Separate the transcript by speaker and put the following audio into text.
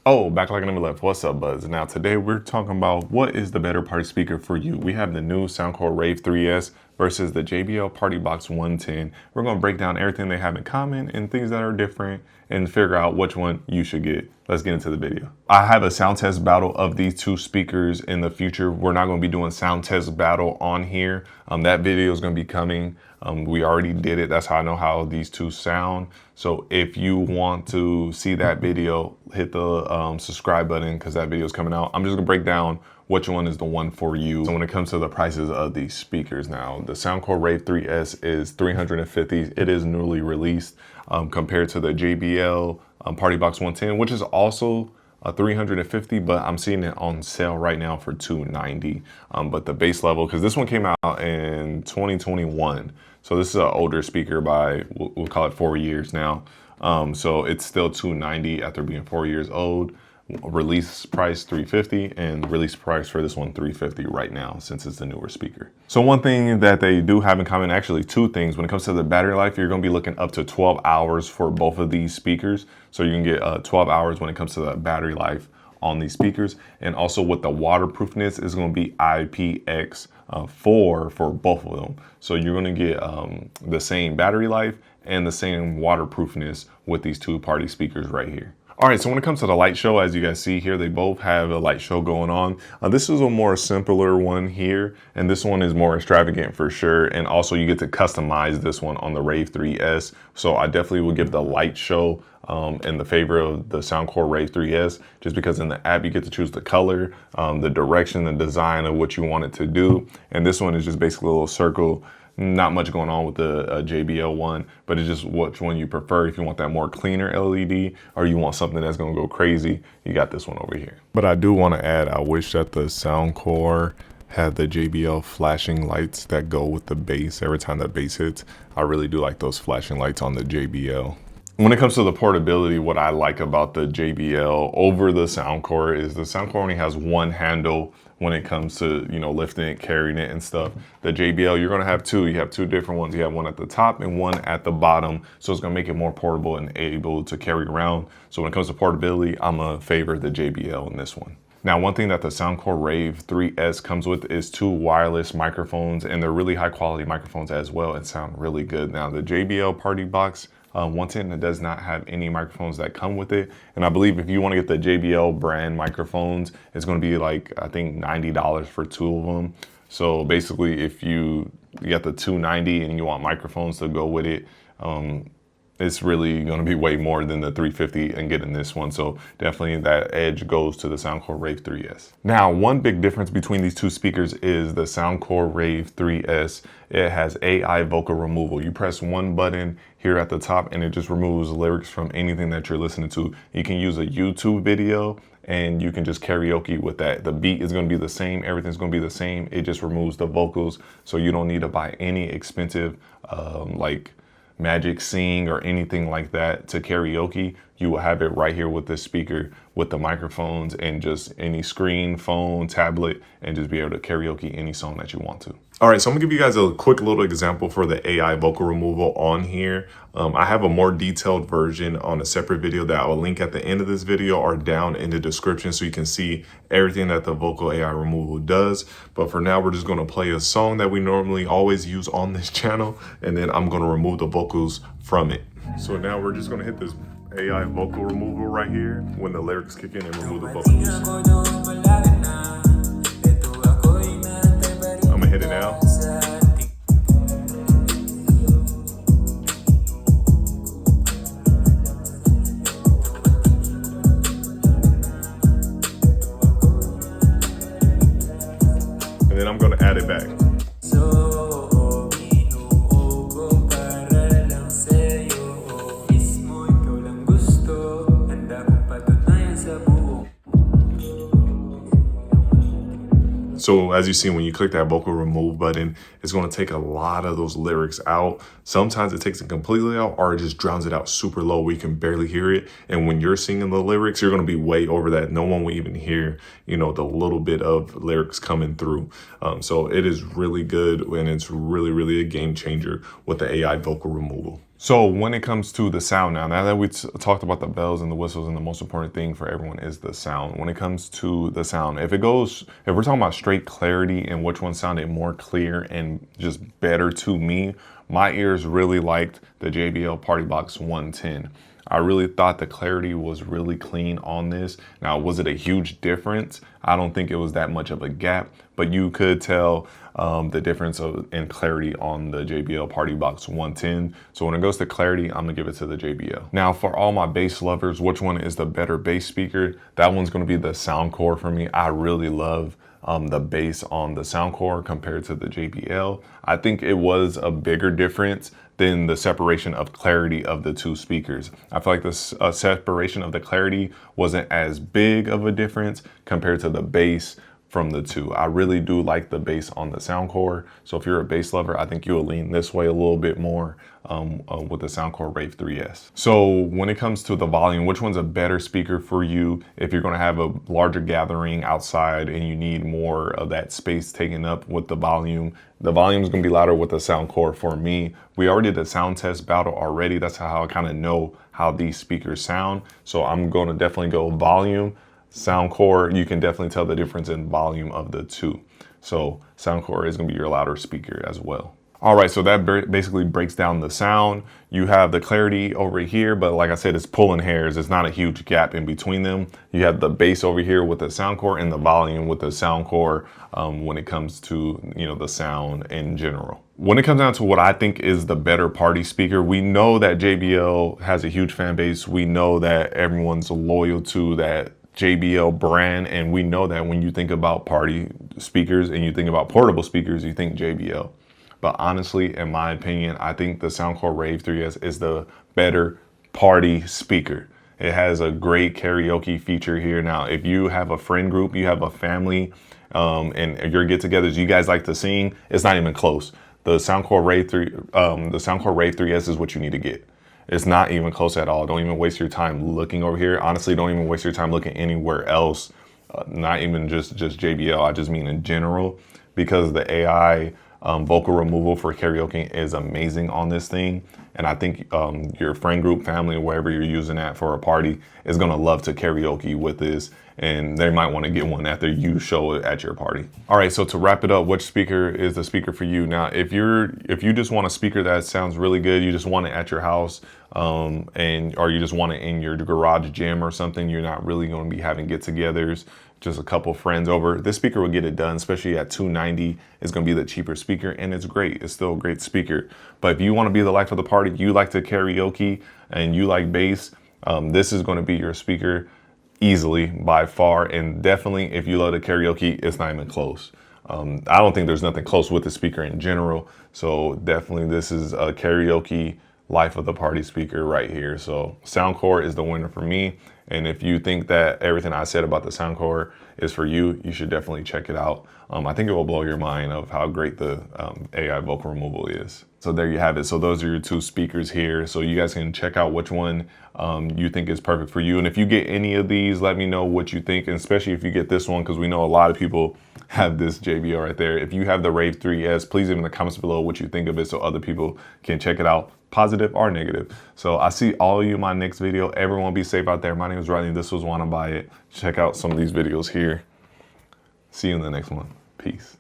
Speaker 1: Oh, back like I never left. What's up, Buzz? Now today we're talking about what is the better party speaker for you. We have the new Soundcore Rave 3S versus the JBL Partybox 110. We're going to break down everything they have in common and things that are different and figure out which one you should get. Let's get into the video. I have a sound test battle of these two speakers in the future. We're not going to be doing sound test battle on here. That video is going to be coming. We already did it. That's how I know how these two sound. So if you want to see that video, hit the subscribe button because that video is coming out. I'm just gonna break down which one is the one for you. So when it comes to the prices of these speakers now, the Soundcore Rave 3S is $350. It is newly released compared to the JBL Partybox 110, which is also $350, but I'm seeing it on sale right now for $290. But the base level, because this one came out in 2021, so this is an older speaker by, we'll call it 4 years now. So it's still $290 after being 4 years old. Release price $350, and release price for this one $350 right now since it's a newer speaker. So one thing that they do have in common, actually two things, when it comes to the battery life, you're going to be looking up to 12 hours for both of these speakers. So you can get 12 hours when it comes to the battery life on these speakers. And also with the waterproofness is going to be IPX4 for both of them. So you're going to get the same battery life and the same waterproofness with these two party speakers right here. All right, so when it comes to the light show, as you guys see here, they both have a light show going on. This is a more simpler one here, and this one is more extravagant for sure. And also you get to customize this one on the Rave 3S. So I definitely would give the light show in the favor of the Soundcore Rave 3S, just because in the app you get to choose the color, the direction, the design of what you want it to do. And this one is just basically a little circle. Not much going on with the JBL one, but it's just which one you prefer. If you want that more cleaner LED or you want something that's gonna go crazy, you got this one over here. But I do want to add, I wish that the Soundcore had the JBL flashing lights that go with the bass every time that bass hits. I really do like those flashing lights on the JBL. When it comes to the portability, what I like about the JBL over the Soundcore is the Soundcore only has one handle when it comes to, you know, lifting it, carrying it and stuff. The JBL, you're gonna have two. You have two different ones. You have one at the top and one at the bottom. So it's gonna make it more portable and able to carry around. So when it comes to portability, I'm gonna favor the JBL in this one. Now, one thing that the Soundcore Rave 3S comes with is two wireless microphones, and they're really high quality microphones as well and sound really good. Now, the JBL Partybox 110, it does not have any microphones that come with it. And I believe if you want to get the JBL brand microphones, it's going to be like, I think $90 for two of them. So basically, if you get the $290 and you want microphones to go with it, it's really going to be way more than the $350 and getting this one. So definitely that edge goes to the Soundcore Rave 3S. Now, one big difference between these two speakers is the Soundcore Rave 3S. It has AI vocal removal. You press one button here at the top and it just removes lyrics from anything that you're listening to. You can use a YouTube video and you can just karaoke with that. The beat is going to be the same. Everything's going to be the same. It just removes the vocals. So you don't need to buy any expensive like Magic Sing or anything like that to karaoke. You will have it right here with this speaker with the microphones and just any screen, phone, tablet, and just be able to karaoke any song that you want to. All right, so I'm gonna give you guys a quick little example for the AI vocal removal on here. I have a more detailed version on a separate video that I will link at the end of this video or down in the description so you can see everything that the vocal AI removal does. But for now, we're just gonna play a song that we normally always use on this channel, and then I'm gonna remove the vocals from it. So now we're just gonna hit this AI vocal removal right here when the lyrics kick in and remove the vocals. I'm gonna hit it now. And then I'm gonna add it back. So as you see, when you click that vocal remove button, it's going to take a lot of those lyrics out. Sometimes it takes it completely out or it just drowns it out super low where you can barely hear it. And when you're singing the lyrics, you're going to be way over that. No one will even hear, you know, the little bit of lyrics coming through. So it is really good and it's really, really a game changer with the AI vocal removal. So when it comes to the sound now that we talked about the bells and the whistles, and the most important thing for everyone is the sound. When it comes to the sound, if we're talking about straight clarity and which one sounded more clear and just better to me, my ears really liked the JBL Partybox 110. I really thought the clarity was really clean on this. Now, was it a huge difference? I don't think it was that much of a gap, but you could tell the difference in clarity on the JBL Partybox 110. So when it goes to clarity, I'm gonna give it to the JBL. Now, for all my bass lovers, which one is the better bass speaker? That one's gonna be the Soundcore for me. I really love the bass on the Soundcore compared to the JBL. I think it was a bigger difference than the separation of clarity of the two speakers. I feel like the separation of the clarity wasn't as big of a difference compared to the bass from the two. I really do like the bass on the Soundcore. So if you're a bass lover, I think you'll lean this way a little bit more with the Soundcore Rave 3S. So when it comes to the volume, which one's a better speaker for you if you're gonna have a larger gathering outside and you need more of that space taken up with the volume? The volume is gonna be louder with the Soundcore for me. We already did the sound test battle already. That's how I kind of know how these speakers sound. So I'm gonna definitely go volume. Soundcore, you can definitely tell the difference in volume of the two. So Soundcore is gonna be your louder speaker as well. All right, so that basically breaks down the sound. You have the clarity over here, but like I said, it's pulling hairs. It's not a huge gap in between them. You have the bass over here with the Soundcore and the volume with the Soundcore when it comes to, you know, the sound in general. When it comes down to what I think is the better party speaker, we know that JBL has a huge fan base. We know that everyone's loyal to that JBL brand, and we know that when you think about party speakers and you think about portable speakers, you think JBL. But honestly, in my opinion, I think the Soundcore Rave 3S is the better party speaker. It has a great karaoke feature here. Now, if you have a friend group, you have a family, and your get-togethers, you guys like to sing, it's not even close. The Soundcore Rave 3S is what you need to get. It's not even close at all. Don't even waste your time looking over here. Honestly, don't even waste your time looking anywhere else. Not even just JBL. I just mean in general, because the AI vocal removal for karaoke is amazing on this thing. And I think your friend group, family, wherever you're using that for a party is gonna love to karaoke with this. And they might want to get one after you show it at your party. All right, so to wrap it up, which speaker is the speaker for you? Now, if you just want a speaker that sounds really good, you just want it at your house, or you just want it in your garage gym or something, you're not really going to be having get-togethers, just a couple friends over, this speaker will get it done, especially at $290. It's going to be the cheaper speaker, and it's great. It's still a great speaker. But if you want to be the life of the party, you like to karaoke, and you like bass, this is going to be your speaker easily, by far. And definitely, if you love the karaoke, it's not even close. I don't think there's nothing close with the speaker in general. So definitely, this is a karaoke life of the party speaker right here. So Soundcore is the winner for me. And if you think that everything I said about the Soundcore is for you, you should definitely check it out. I think it will blow your mind of how great the AI vocal removal is. So there you have it. So those are your two speakers here. So you guys can check out which one you think is perfect for you. And if you get any of these, let me know what you think, and especially if you get this one, because we know a lot of people have this JBL right there. If you have the Rave 3S, please leave in the comments below what you think of it so other people can check it out, positive or negative. So I see all of you in my next video. Everyone be safe out there. My name is Riley. This was Wanna Buy It. Check out some of these videos here. See you in the next one. Peace.